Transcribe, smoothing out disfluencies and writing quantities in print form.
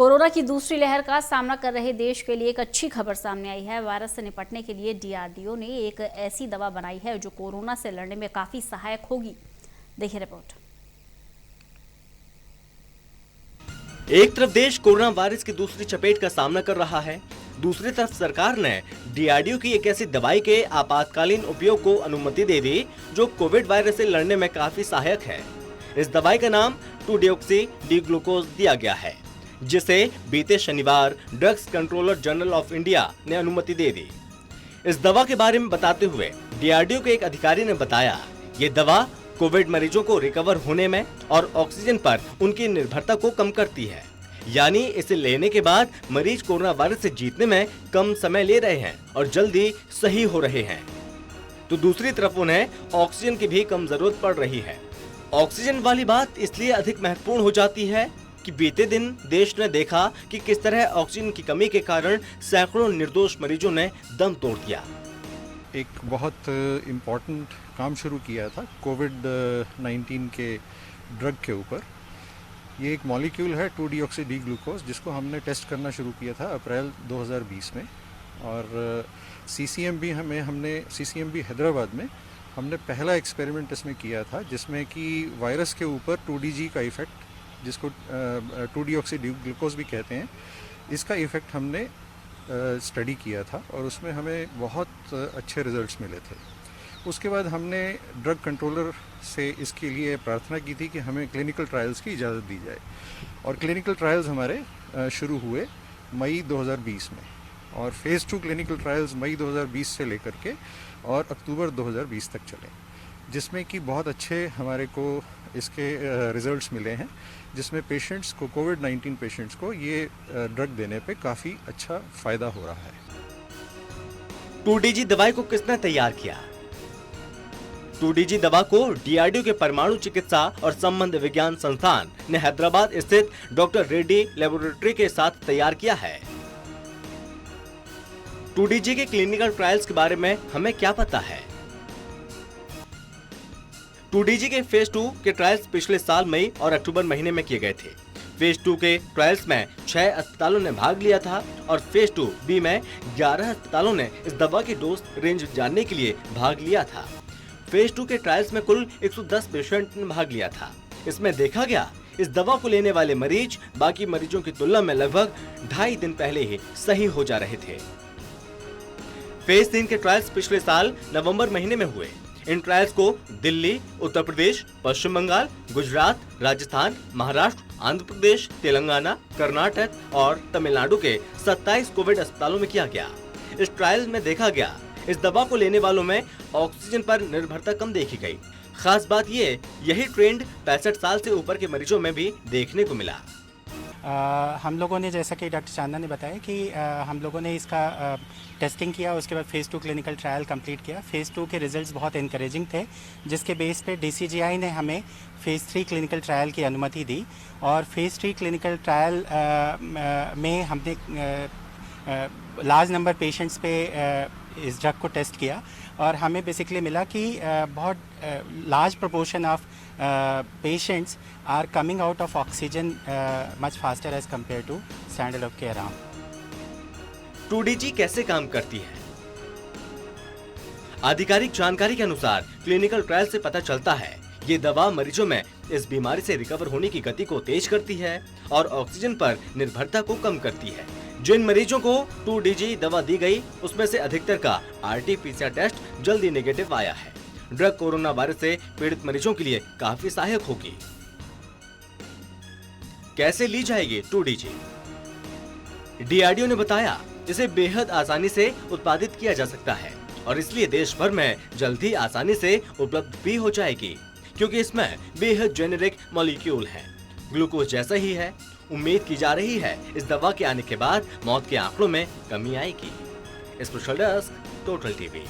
Corona की दूसरी लहर का सामना कर रहे देश के लिए एक अच्छी खबर सामने आई है। वायरस से निपटने के लिए डीआरडीओ ने एक ऐसी दवा बनाई है जो कोरोना से लड़ने में काफी सहायक होगी। देखिए रिपोर्ट। एक तरफ देश कोरोना वायरस की दूसरी चपेट का सामना कर रहा है, दूसरी तरफ सरकार ने डीआरडीओ की एक ऐसी दवाई के आपातकालीन उपयोग को अनुमति दे दी जो कोविड वायरस से लड़ने में काफी सहायक है। इस दवाई का नाम 2-डीऑक्सी डी ग्लूकोज दिया गया है, जिसे बीते शनिवार drugs controller general of India ने अनुमति दे दी। इस दवा के बारे में बताते हुए डीआरडीओ के एक अधिकारी ने बताया, ये दवा कोविड मरीजों को रिकवर होने में और ऑक्सीजन पर उनकी निर्भरता को कम करती है। यानी इसे लेने के बाद मरीज कोरोना वायरस से जीतने में कम समय ले रहे हैं और जल्दी सही हो रहे हैं। तो दूसरी तरफ उन्हें ऑक्सीजन की भी कम जरूरत पड़ रही है। ऑक्सीजन वाली बात इसलिए अधिक महत्वपूर्ण हो जाती है कि बीते दिन देश ने देखा कि किस तरह ऑक्सीजन की कमी के कारण सैकड़ों निर्दोष मरीजों ने दम तोड़ दिया। एक बहुत इम्पोर्टेंट काम शुरू किया था कोविड-19 के ड्रग के ऊपर। ये एक मॉलिक्यूल है 2-डीऑक्सी डी ग्लूकोज, जिसको हमने टेस्ट करना शुरू किया था अप्रैल 2020 में। और सीसीएमबी हैदराबाद में हमने पहला एक्सपेरिमेंट इसमें किया था, जिसमें कि वायरस के ऊपर 2डीजी का इफेक्ट, जिसको 2-डीऑक्सी डी ग्लूकोज भी कहते हैं, इसका इफेक्ट हमने स्टडी किया था और उसमें हमें बहुत अच्छे रिजल्ट्स मिले थे। उसके बाद हमने ड्रग कंट्रोलर से इसके लिए प्रार्थना की थी कि हमें क्लिनिकल ट्रायल्स की इजाज़त दी जाए। और क्लिनिकल ट्रायल्स हमारे शुरू हुए मई 2020 में, और फेज़ 2 क्लिनिकल ट्रायल्स मई 2020 से लेकर के और अक्टूबर 2020 तक चले, जिसमें कि बहुत अच्छे हमारे को इसके रिजल्ट्स मिले हैं, जिसमें पेशेंट्स को, कोविड-19 पेशेंट्स को ये ड्रग देने पे काफ़ी अच्छा फ़ायदा हो रहा है। 2डीजी दवाई को किसने तैयार किया? 2डीजी दवा को डीआरडीओ के परमाणु चिकित्सा और संबंध विज्ञान संस्थान ने हैदराबाद स्थित डॉक्टर रेड्डी लेबोरेटरी के साथ तैयार किया है। 2डीजी के क्लिनिकल ट्रायल्स के बारे में हमें क्या पता है? 2डीजी के फेज 2 के ट्रायल्स पिछले साल मई और अक्टूबर महीने में किए गए थे। फेज 2 के ट्रायल्स में 6 अस्पतालों ने भाग लिया था और फेज 2B में 11 अस्पतालों ने इस दवा की डोज रेंज जानने के लिए भाग लिया था। फेज 2 के ट्रायल्स में कुल 110 पेशेंट ने भाग लिया था। इसमें देखा गया, इस दवा को लेने वाले मरीज बाकी मरीजों की तुलना में लगभग 2.5 दिन पहले ही सही हो जा रहे थे। फेज 3 के ट्रायल्स पिछले साल नवंबर महीने में हुए। इन ट्रायल्स को दिल्ली, उत्तर प्रदेश, पश्चिम बंगाल, गुजरात, राजस्थान, महाराष्ट्र, आंध्र प्रदेश, तेलंगाना, कर्नाटक और तमिलनाडु के 27 कोविड अस्पतालों में किया गया। इस ट्रायल में देखा गया, इस दवा को लेने वालों में ऑक्सीजन पर निर्भरता कम देखी गई। खास बात यही ट्रेंड 65 साल से ऊपर के मरीजों में भी देखने को मिला। हम लोगों ने, जैसा कि डॉक्टर चांदा ने बताया कि हम लोगों ने इसका टेस्टिंग किया, उसके बाद फेज़ 2 क्लिनिकल ट्रायल कंप्लीट किया। फेज़ 2 के रिजल्ट्स बहुत इनकरेजिंग थे, जिसके बेस पे डीसीजीआई ने हमें फेज़ 3 क्लिनिकल ट्रायल की अनुमति दी। और फेज़ 3 क्लिनिकल ट्रायल में हमने लार्ज नंबर पेशेंट्स पे इस ड्रग को टेस्ट किया और हमें बेसिकली मिला कि बहुत large proportion of patients are coming out of oxygen much faster as compare to standard of care arm. 2डीजी कैसे काम करती है? आधिकारिक जानकारी के अनुसार क्लिनिकल ट्रायल से पता चलता है, ये दवा मरीजों में इस बीमारी से रिकवर होने की गति को तेज करती है और ऑक्सीजन पर निर्भरता को कम करती है। जिन मरीजों को 2डीजी दवा दी गई, उसमें से अधिकतर का RT-PCR टेस्ट जल्दी नेगेटिव आया है। ड्रग कोरोना वायरस से पीड़ित मरीजों के लिए काफी सहायक होगी। कैसे ली जाएगी 2डीजी? डीआरडीओ ने बताया, इसे बेहद आसानी से उत्पादित किया जा सकता है और इसलिए देश भर में जल्दी आसानी से उपलब्ध भी हो जाएगी, क्योंकि इसमें बेहद जेनेरिक मॉलिक्यूल है, ग्लूकोज जैसा ही है। उम्मीद की जा रही है इस दवा के आने के बाद मौत के आंकड़ों में कमी आएगी। Special desk, total TV.